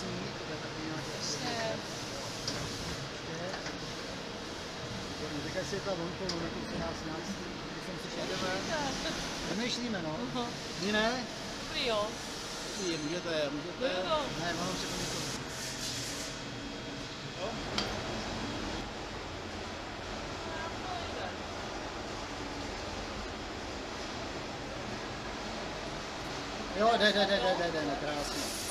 krásný, to je takový nějaký teďka si ta vonku, ono to se nás nějak, když jsem si šedeme. Přemýšlíme, no. Vy ne? Dobrý, jo. Dobrý, můžete. Ne, mám se to někoho. Jo, jde, krásně.